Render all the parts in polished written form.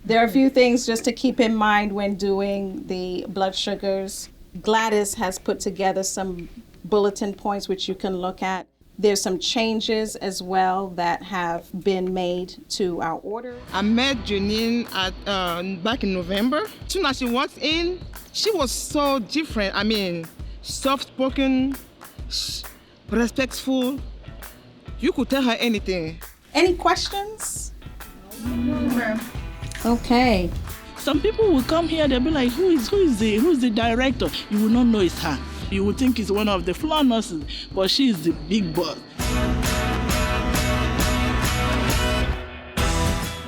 There are a few things just to keep in mind when doing the blood sugars. Gladys has put together some bulletin points which you can look at. There's some changes as well that have been made to our order. I met Jenine back in November. As soon as she walked in, she was so different. I mean, soft-spoken, respectful. You could tell her anything. Any questions? No. Okay. Some people will come here, they'll be like, who's the director? You will not know it's her. You would think it's one of the floor nurses, but she's the big boss.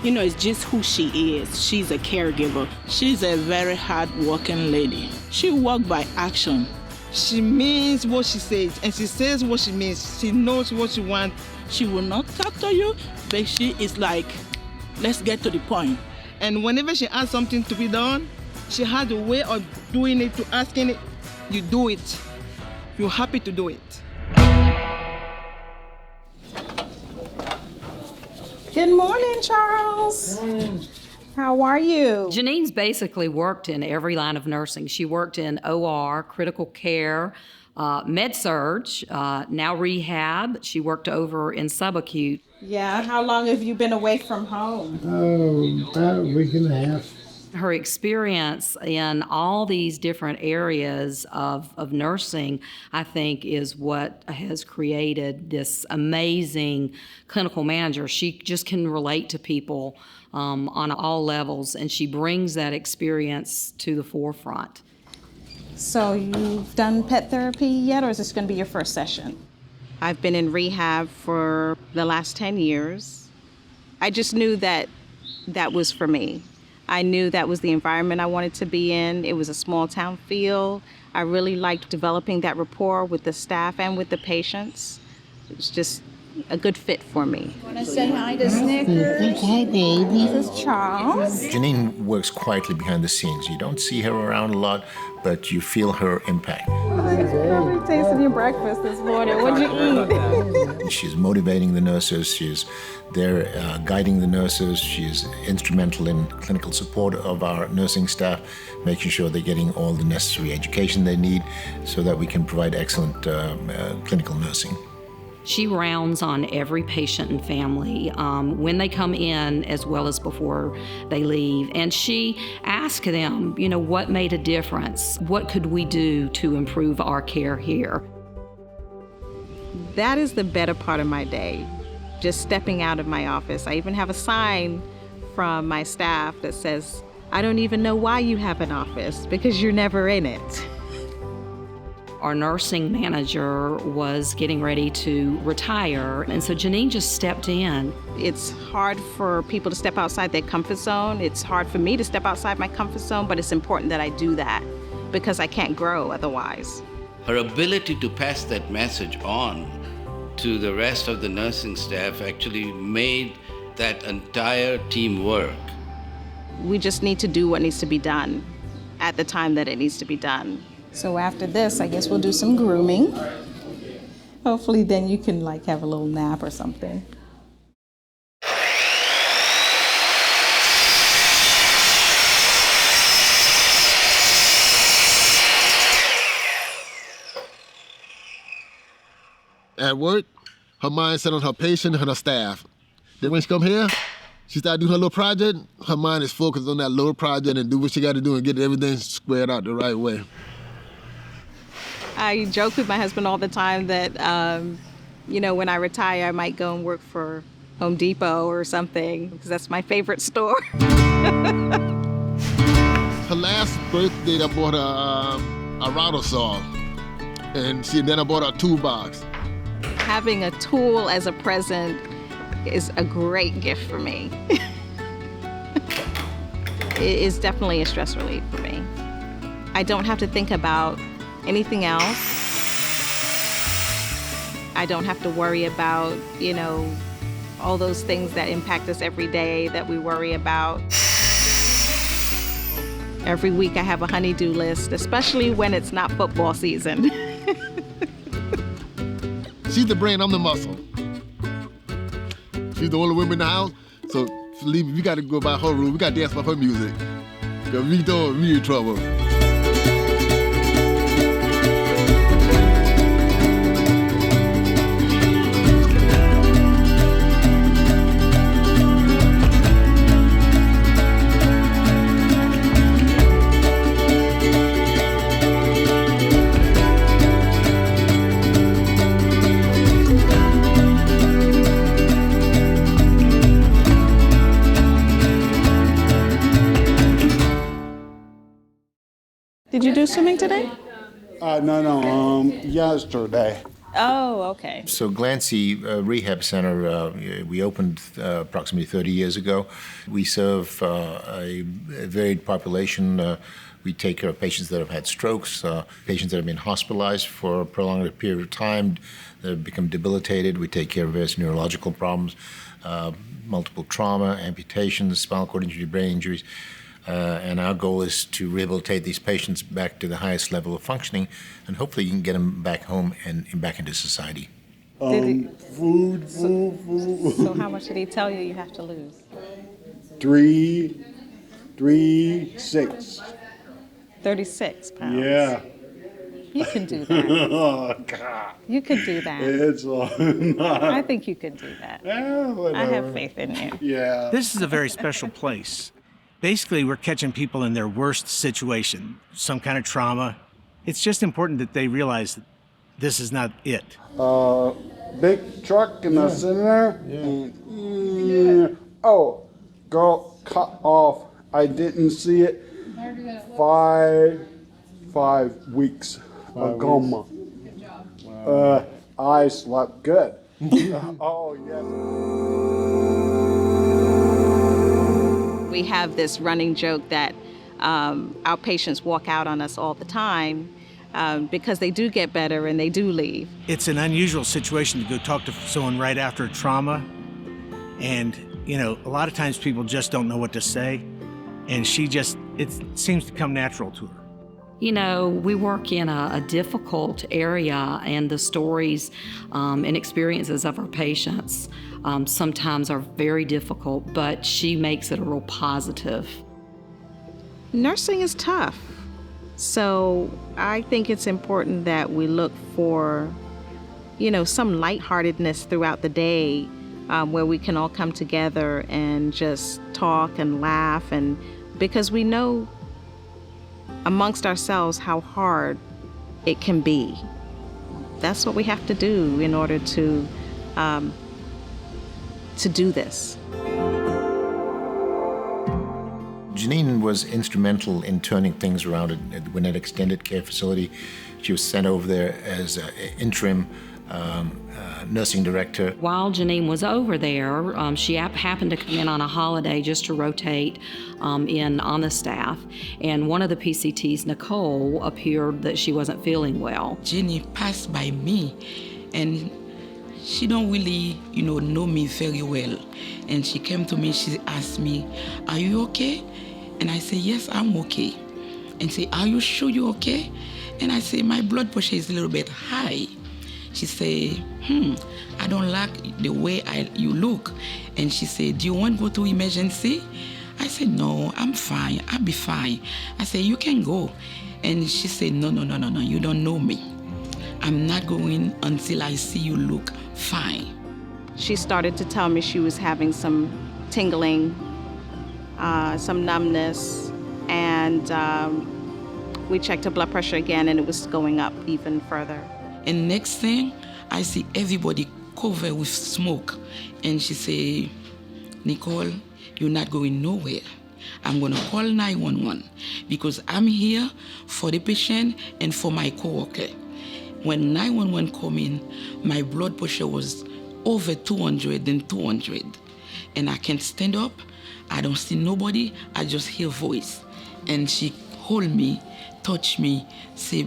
You know, it's just who she is. She's a caregiver. She's a very hard-working lady. She works by action. She means what she says, and she says what she means. She knows what she wants. She will not talk to you, but she is like, let's get to the point. And whenever she asks something to be done, she has a way of doing it, to asking it. You do it. You're happy to do it. Good morning, Charles. Good morning. How are you? Janine's basically worked in every line of nursing. She worked in OR, critical care, med-surg, now rehab. She worked over in subacute. Yeah, how long have you been away from home? Oh, about a week and a half. Her experience in all these different areas of nursing, I think, is what has created this amazing clinical manager. She just can relate to people on all levels, and she brings that experience to the forefront. So you've done pet therapy yet, or is this going to be your first session? I've been in rehab for the last 10 years. I just knew that that was for me. I knew that was the environment I wanted to be in. It was a small town feel. I really liked developing that rapport with the staff and with the patients. It was just a good fit for me. Want to say hi to Snickers? Hi, baby. This is Charles. Janine works quietly behind the scenes. You don't see her around a lot, but you feel her impact. I'm tasting your breakfast this morning. What'd you eat? She's motivating the nurses. She's there guiding the nurses. She's instrumental in clinical support of our nursing staff, making sure they're getting all the necessary education they need so that we can provide excellent clinical nursing. She rounds on every patient and family when they come in as well as before they leave. And she asks them, you know, what made a difference? What could we do to improve our care here? That is the better part of my day, just stepping out of my office. I even have a sign from my staff that says, I don't even know why you have an office, because you're never in it. Our nursing manager was getting ready to retire, and so Jenine just stepped in. It's hard for people to step outside their comfort zone. It's hard for me to step outside my comfort zone, but it's important that I do that because I can't grow otherwise. Her ability to pass that message on to the rest of the nursing staff actually made that entire team work. We just need to do what needs to be done at the time that it needs to be done. So after this, I guess we'll do some grooming. Hopefully then you can like have a little nap or something. At work, her mind set on her patient and her staff. Then when she come here, she started doing her little project. Her mind is focused on that little project and do what she got to do and get everything squared out the right way. I joke with my husband all the time that, when I retire, I might go and work for Home Depot or something, because that's my favorite store. Her last birthday, I bought her a router saw, and then I bought her a toolbox. Having a tool as a present is a great gift for me. It is definitely a stress relief for me. I don't have to think about anything else. I don't have to worry about, all those things that impact us every day that we worry about. Every week I have a honey-do list, especially when it's not football season. She's the brain, I'm the muscle. She's the only woman in the house, so Leave me. We got to go by her rule. We got to dance by her music. Because we don't, we in trouble. Did you do swimming today? No, yesterday. Oh, okay. So Glancy Rehab Center, we opened approximately 30 years ago. We serve a varied population. We take care of patients that have had strokes, patients that have been hospitalized for a prolonged period of time, that have become debilitated. We take care of various neurological problems, multiple trauma, amputations, spinal cord injury, brain injuries. And our goal is to rehabilitate these patients back to the highest level of functioning, and hopefully you can get them back home and back into society. Food. So how much did he tell you have to lose? 6. 36 pounds. Yeah. You can do that. Oh, God. You could do that. It's I think you could do that. I have faith in you. Yeah. This is a very special place. Basically, we're catching people in their worst situation, some kind of trauma. It's just important that they realize that this is not it. Big truck in the center. Yeah. Oh, girl cut off. I didn't see it. 5 weeks ago. Good job. Wow. I slept good. Oh, yes. We have this running joke that our patients walk out on us all the time because they do get better and they do leave. It's an unusual situation to go talk to someone right after a trauma. And, a lot of times people just don't know what to say. And it seems to come natural to her. We work in a difficult area, and the stories and experiences of our patients sometimes are very difficult, but she makes it a real positive. Nursing is tough, so I think it's important that we look for, some lightheartedness throughout the day where we can all come together and just talk and laugh, and because we know amongst ourselves how hard it can be. That's what we have to do in order to do this. Jenine was instrumental in turning things around at the Gwinnett Extended Care Facility. She was sent over there as an interim nursing director. While Jenine was over there, she happened to come in on a holiday just to rotate in on the staff. And one of the PCTs, Nicole, appeared that she wasn't feeling well. Jenny passed by me, and she don't really, know me very well. And she came to me, she asked me, "Are you okay?" And I say, "Yes, I'm okay." And say, "Are you sure you're okay?" And I say, "My blood pressure is a little bit high." She say, "I don't like the way you look." And she said, "Do you want to go to emergency?" I said, "No, I'm fine. I'll be fine." I said, "You can go." And she said, No, you don't know me. I'm not going until I see you look fine." She started to tell me she was having some tingling, some numbness, and we checked her blood pressure again, and it was going up even further. And next thing, I see everybody covered with smoke. And she say, "Nicole, you're not going nowhere. I'm gonna call 911 because I'm here for the patient and for my coworker." When 911 come in, my blood pressure was over 200 and 200. And I can't stand up, I don't see nobody, I just hear voice. And she hold me, touch me, say,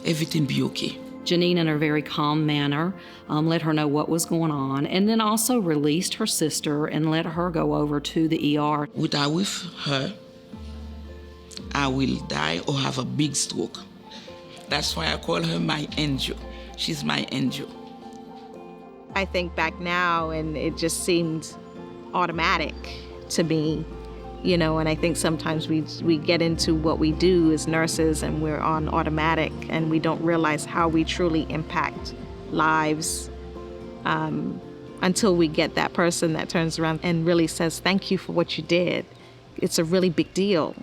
"Everything be okay." Jenine, in a very calm manner, let her know what was going on, and then also released her sister and let her go over to the ER. Without her, I will die or have a big stroke. That's why I call her my angel. She's my angel. I think back now, and it just seemed automatic to me, you know, and I think sometimes we get into what we do as nurses and we're on automatic and we don't realize how we truly impact lives until we get that person that turns around and really says, thank you for what you did. It's a really big deal.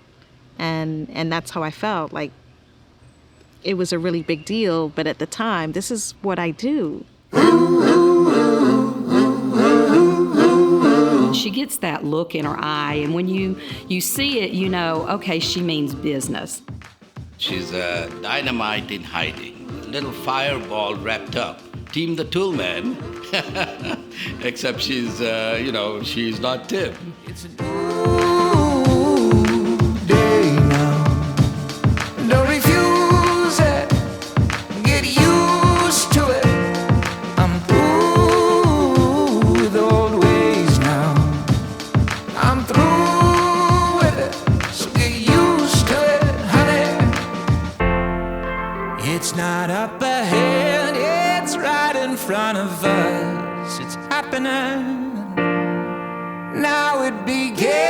And that's how I felt, like it was a really big deal, but at the time, this is what I do. She gets that look in her eye, and when you see it, you know, okay, she means business. She's a dynamite in hiding, little fireball wrapped up. Team the Toolman, except she's, she's not Tim. It's a new day now. Don't refuse it. Get used to it. I'm through with old ways now. I'm through with it. So get used to it, honey. It's not up ahead. It's right in front of us. It's happening. Now it began.